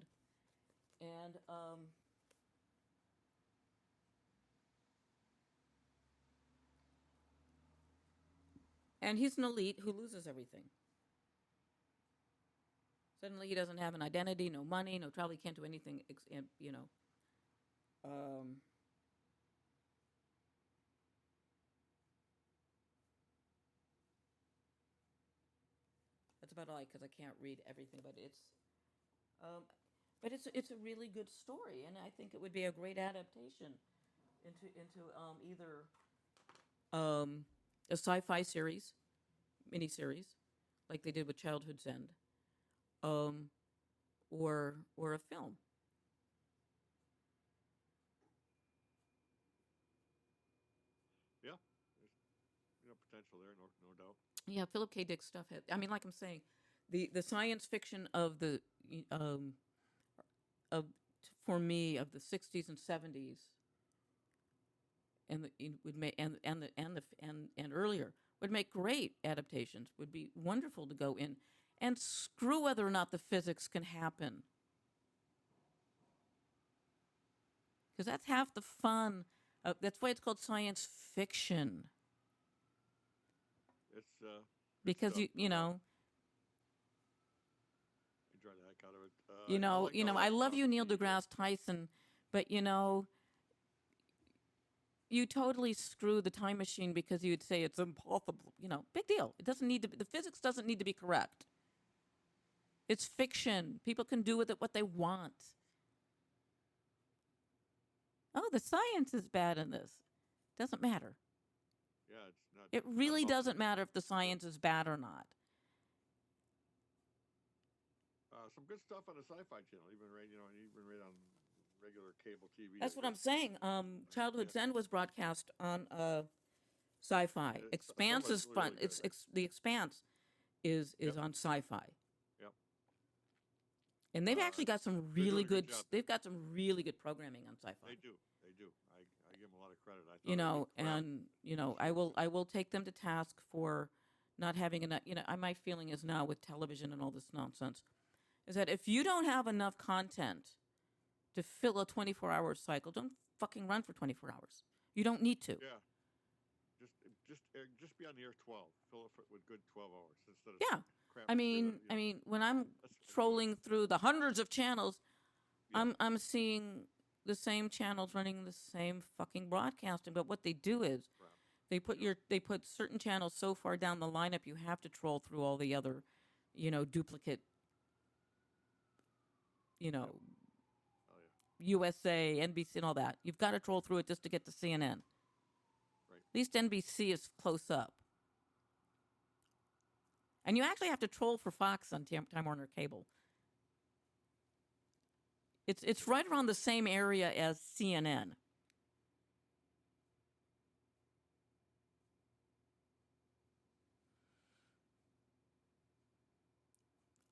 and he's an elite who loses everything. Suddenly, he doesn't have an identity, no money, no travel. He can't do anything. Um, that's about all because I can't read everything, um, but it's a really good story, and I think it would be a great adaptation into either a sci-fi series, miniseries, like they did with Childhood's End, or a film. Yeah, there's potential there, no doubt. Yeah, Philip K. Dick stuff had. I mean, like I'm saying, the science fiction of the of for me of the 60s and 70s and it would make and earlier would make great adaptations. Would be wonderful to go in and screw whether or not the physics can happen, because that's half the fun. That's why it's called science fiction. It's Because stuff. you know Enjoy the heck out of it. I love you, Neil deGrasse Tyson, but you totally screw the time machine because you would say it's impossible. Big deal. It doesn't need to be, the physics doesn't need to be correct. It's fiction. People can do with it what they want. Oh, the science is bad in this. Doesn't matter. Yeah, it's not. It really doesn't matter if the science is bad or not. Some good stuff on the Sci-Fi Channel, even on regular cable TV. That's what I'm saying. Childhood's End was broadcast on Sci-Fi. Expanse is really, fun. really good, The Expanse is Yep. on Sci-Fi. Yep. And they've actually got some really doing a good good. job. They've got some really good programming on Sci-Fi. They do. I give them a lot of credit. I thought I will take them to task for not having enough. My feeling is now with television and all this nonsense, is that if you don't have enough content to fill a 24-hour cycle, don't fucking run for 24 hours. You don't need to. Yeah. Just be on the air 12. Fill it with good 12 hours instead of Yeah. crap. I mean, when I'm trolling through the hundreds of channels, Yeah. I'm seeing the same channels running the same fucking broadcasting. But what they do is Crap. they put certain channels so far down the lineup you have to troll through all the other, duplicate, Oh, yeah. USA, NBC, and all that. You've got to troll through it just to get to CNN. Right. At least NBC is close up. And you actually have to troll for Fox on Time Warner Cable. It's right around the same area as CNN.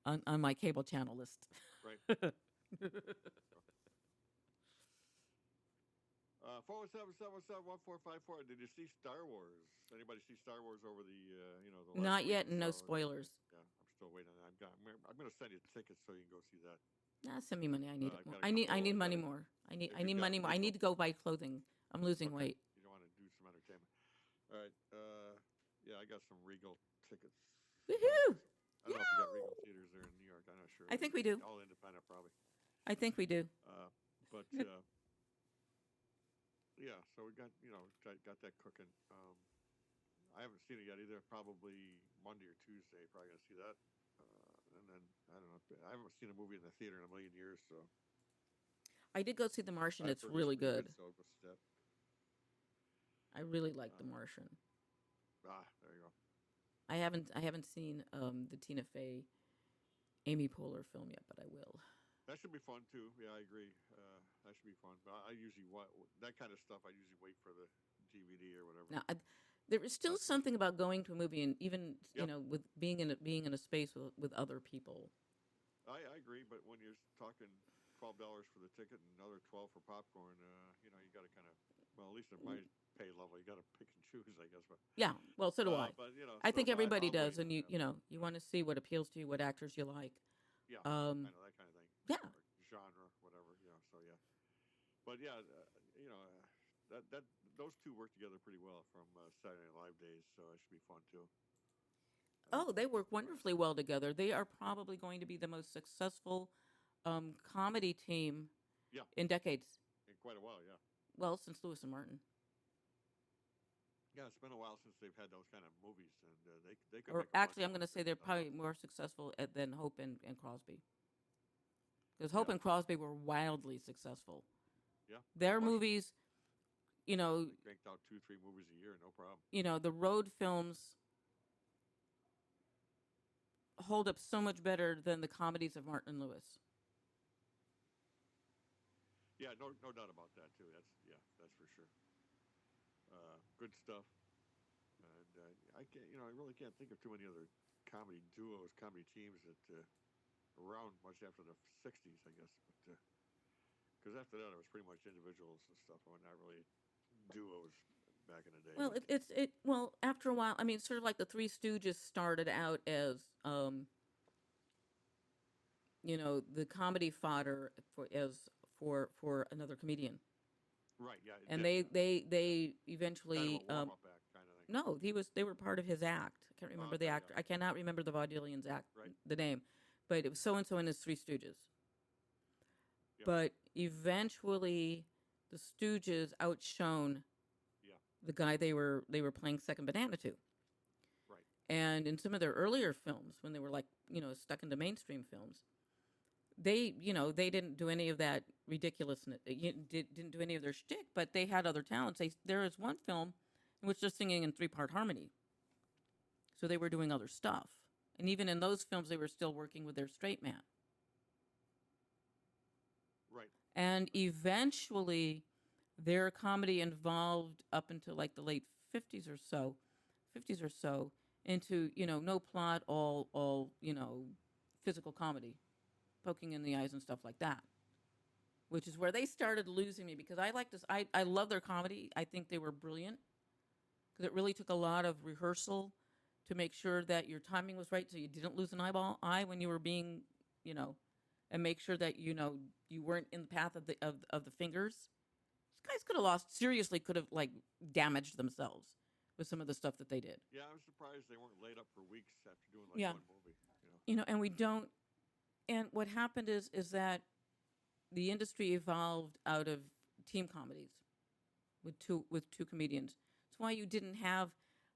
On my cable channel list. Right. 407-717-1454. Did you see Star Wars? Anybody see Star Wars over the the last Not week yet, or and no so? spoilers. Yeah, I'm still waiting on that. I'm going to send you tickets so you can go see that. Nah, send me money. I need it I've more. got a I need couple- money more. I need if you've got money more. I need to go buy clothing. I'm losing Okay. weight. You don't want to do some entertainment. All right. Yeah, I got some Regal tickets. Woohoo! I don't know if you got Regal theaters there in New York. I'm not sure. I think we do. All independent, probably. I think we do. But yeah, so we got got that cooking. I haven't seen it yet either. Probably Monday or Tuesday. Probably gonna see that. And then I don't know. I haven't seen a movie in the theater in a million years. So I did go see The Martian. It's I've heard really pretty good. So go see that. I really like The Martian. There you go. I haven't seen the Tina Fey, Amy Poehler film yet, but I will. That should be fun too. Yeah, I agree. That should be fun. But I usually that kind of stuff. I usually wait for the DVD or whatever. Now, there is still something about going to a movie and even Yep. with being in a space with other people. I agree, but when you're talking $12 for the ticket and another 12 for popcorn, you got to kind of, well, at least at my pay level, you got to pick and choose, I guess. But Yeah, well, so do I. But I think everybody I'll does, wait and on that. you want to see what appeals to you, what actors you like. Yeah, Um, that kind of thing. yeah. Or genre, whatever. So yeah. But yeah, that those two work together pretty well from Saturday Night Live days, so it should be fun too. Oh, they work wonderfully well together. They are probably going to be the most successful comedy team Yeah. in decades. In quite a while, yeah. Well, since Lewis and Martin. Yeah, it's been a while since they've had those kind of movies, and they could. Or make a actually, bunch I'm of going to them. say they're probably more successful than Hope and Crosby. Because Hope Yeah. and Crosby were wildly successful. Yeah. Their Bunch of- movies you know, They cranked out 2-3 movies a year, no problem. the road films hold up so much better than the comedies of Martin Lewis. Yeah, no doubt about that too. That's for sure. Good stuff. And I can't, I really can't think of too many other comedy duos, comedy teams that around much after the '60s, I guess. But because after that, it was pretty much individuals and stuff, and not really duos back in the day. Well, But, well, after a while, I mean, sort of like the Three Stooges started out as the comedy fodder for another comedian. right, yeah, it And did, they kind eventually of a warm-up act kind of thing. no, they were part of his act. I can't remember the Okay, actor. yeah. I cannot remember the vaudevillian's act, Right. the name, but it was so and so in his Three Stooges. Yep. But eventually, the Stooges outshone Yeah. the guy they were playing second banana to. Right. And in some of their earlier films, when they were like stuck into mainstream films, they didn't do any of that ridiculousness. Didn't do any of their shtick, but they had other talents. There is one film in which they're singing in 3-part harmony, so they were doing other stuff. And even in those films, they were still working with their straight man. Right. And eventually, their comedy evolved up into like the late 50s or so, into no plot, all physical comedy, poking in the eyes and stuff like that. Which is where they started losing me, because I like this. I love their comedy. I think they were brilliant, because it really took a lot of rehearsal to make sure that your timing was right, so you didn't lose an eye when you were being, and make sure that you weren't in the path of the fingers. These guys could have like damaged themselves with some of the stuff that they did. Yeah, I was surprised they weren't laid up for weeks after doing Yeah. one movie. And we don't. And what happened is that the industry evolved out of team comedies with two comedians. That's why you didn't have,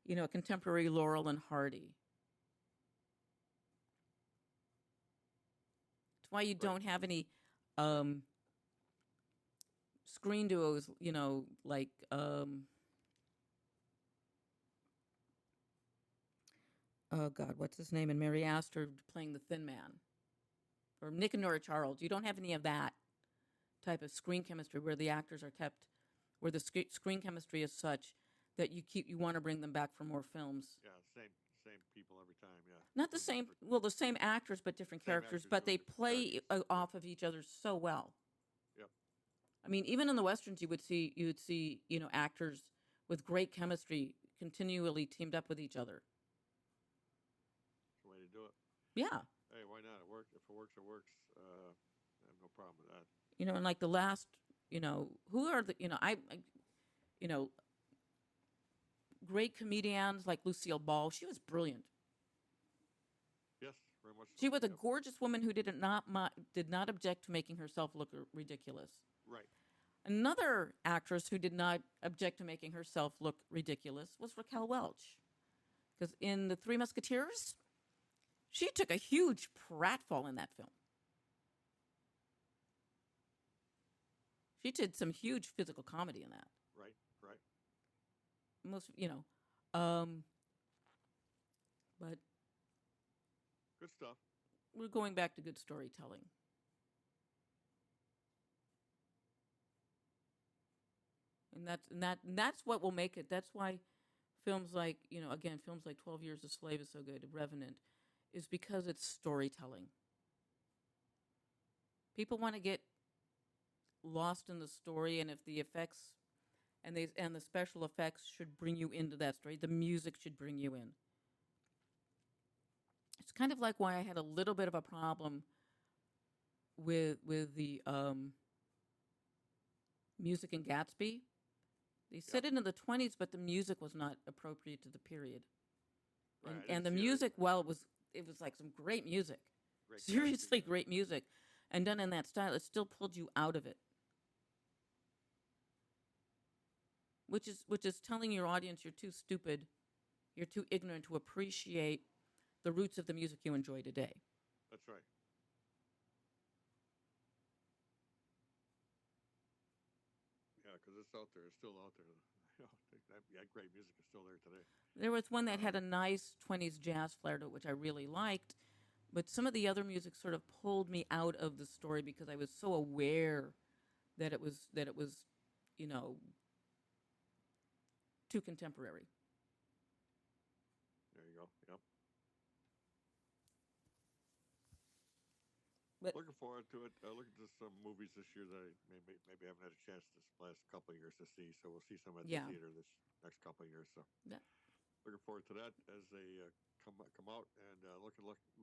a contemporary Laurel and Hardy. That's why you don't have any screen duos, like oh God, what's his name? And Mary Astor playing the Thin Man, or Nick and Nora Charles. You don't have any of that type of screen chemistry where the actors are kept, where the screen chemistry is such that you want to bring them back for more films. Yeah, same people every time. Yeah. Not the same, well, the same actors but different Same characters, actors but doing they different play characters. off of each other so well. Yep. I mean, even in the westerns, you would see actors with great chemistry continually teamed up with each other. That's the way to do it. Yeah. Hey, why not? It works. If it works, it works. I have no problem with that. And like the last, who are the, great comedians like Lucille Ball. She was brilliant. Yes, very much. She was a Yep. gorgeous woman who did not object to making herself look ridiculous. Right. Another actress who did not object to making herself look ridiculous was Raquel Welch. Because in The Three Musketeers, she took a huge pratfall in that film. She did some huge physical comedy in that. Right. Most, but Good stuff. we're going back to good storytelling. And that's what will make it. That's why films like, films like 12 Years a Slave is so good, Revenant, is because it's storytelling. People want to get lost in the story, and if the effects and the special effects should bring you into that story, the music should bring you in. It's kind of like why I had a little bit of a problem with the music in Gatsby. They set it in the 20s, but the music was not appropriate to the period. Right, And the music, well, it was like some great music. Great Seriously Gatsby. great music. And done in that style, it still pulled you out of it. Which is telling your audience you're too stupid, you're too ignorant to appreciate the roots of the music you enjoy today. That's right. Yeah, because that's out there. It's still out there. You know, that great music is still there today. There was one that had a nice 20s jazz flair to it, which I really liked. But some of the other music sort of pulled me out of the story because I was so aware that it was, you know, too contemporary. There you go. Yep. But Looking forward to it. Looking to some movies this year that I maybe haven't had a chance this last couple of years to see. So we'll see some at the yeah, theater this next couple of years. So yeah. looking forward to that as they come out, and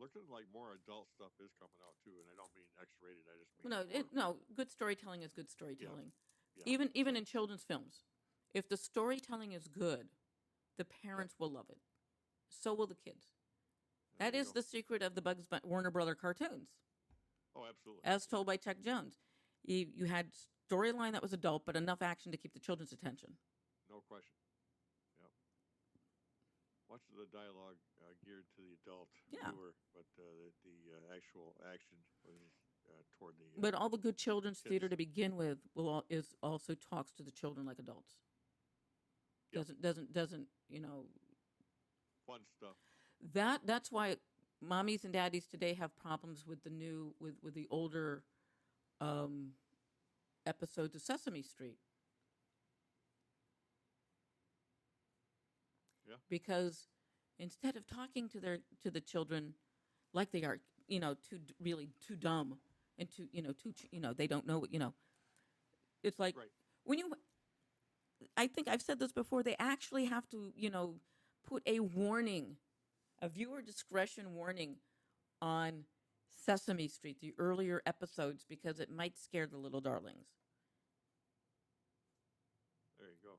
looking like more adult stuff is coming out too. And I don't mean X-rated. I just mean No, good storytelling is good yeah, storytelling. yeah. Even So in children's films, if the storytelling is good, the parents will love it. So will the kids. there That you is go. the secret of the Warner Brother cartoons, Oh, absolutely. as told by Chuck Jones. You had storyline that was adult, but enough action to keep the children's attention. No question. Yep. Much of the dialogue geared to the adult Yeah. viewer, but the actual action was toward the But all the good children's kids. theater to begin with is also talks to the children like adults. Yep. Doesn't you know? Fun stuff. That's why mommies and daddies today have problems with the new with the older episodes of Sesame Street. Yeah. Because instead of talking to the children like they are, too dumb and they don't know what. It's like Right. when you. I think I've said this before. They actually have to put a warning, a viewer discretion warning, on Sesame Street, the earlier episodes, because it might scare the little darlings. There you go.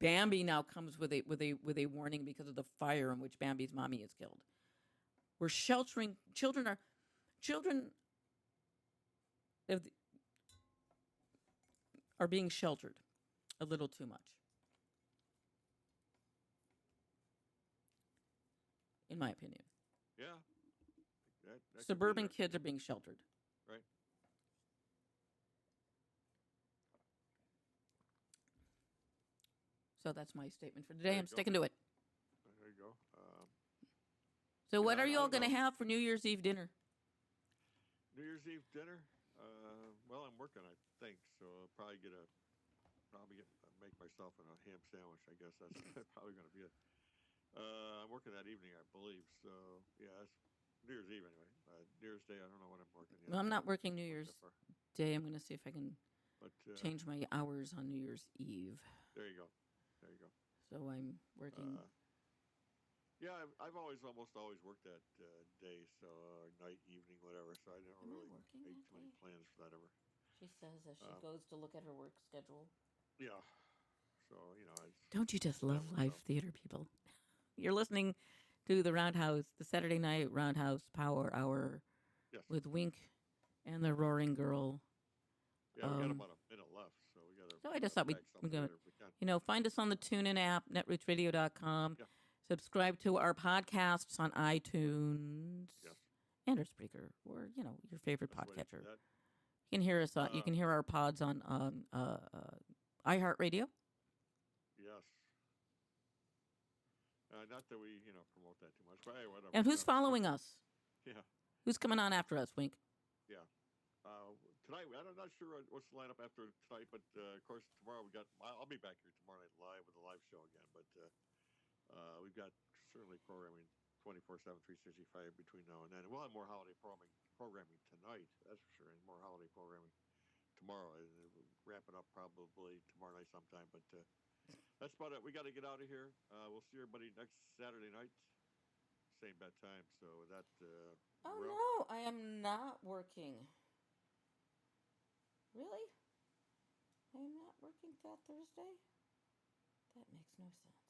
Bambi now comes with a warning because of the fire in which Bambi's mommy is killed. We're sheltering children. Are being sheltered a little too much, in my opinion. Yeah. That could be Suburban there. kids are being sheltered. Right. So that's my statement for today. There you I'm go. sticking to it. There you go. So what yeah, are I you all don't going to know. have for New Year's Eve dinner? New Year's Eve dinner. Well, I'm working, I think, so I'll probably make myself a ham sandwich. I guess that's probably going to be it. I'm working that evening, I believe. So yeah, that's New Year's Eve anyway. New Year's Day, I don't know when I'm working yet. Well, I'm so not working New I'll Year's defer. Day. I'm going to see if I can But change my hours on New Year's Eve. there you go. There you go. So I'm working. Yeah, almost always worked that day, so night, evening, whatever. So I don't Am I really working make that too many day? plans for that ever. She says as she goes to look at her work schedule. Yeah. So it's Don't you just that love works live out. theater, people? You're listening to the Roundhouse, the Saturday night Roundhouse Power Hour Yes. with Wink and the Roaring Girl. Yeah, we got about a minute left, so we got to. So I just thought we we'd go. if we can. Find us on the TuneIn app, netrootsradio.com. Yeah. Subscribe to our podcasts on iTunes Yes. and our Spreaker, or your favorite That's the way to do podcatcher. that. You can hear us. You can hear our pods on iHeartRadio. Yes. Not that we promote that too much, but hey, whatever. And who's following us? Yeah. Who's coming on after us, Wink? Yeah. Tonight, I'm not sure what's the lineup after tonight, but of course tomorrow I'll be back here tomorrow night live with a live show again. But we've got certainly programming 24/7, 365 between now and then. We'll have more holiday programming tonight, that's for sure, and more holiday programming tomorrow. And we'll wrap it up probably tomorrow night sometime. But that's about it. We got to get out of here. We'll see everybody next Saturday night, same bad time. So with that. No, I am not working. Really? I am not working that Thursday? That makes no sense.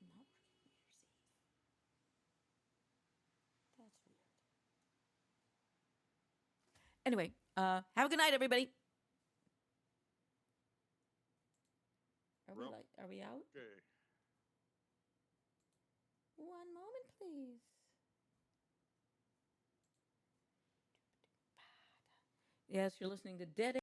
I'm not working New Year's Eve. That's weird. Anyway, have a good night, everybody. Are we out? Okay. One moment, please. Yes, you're listening to Dead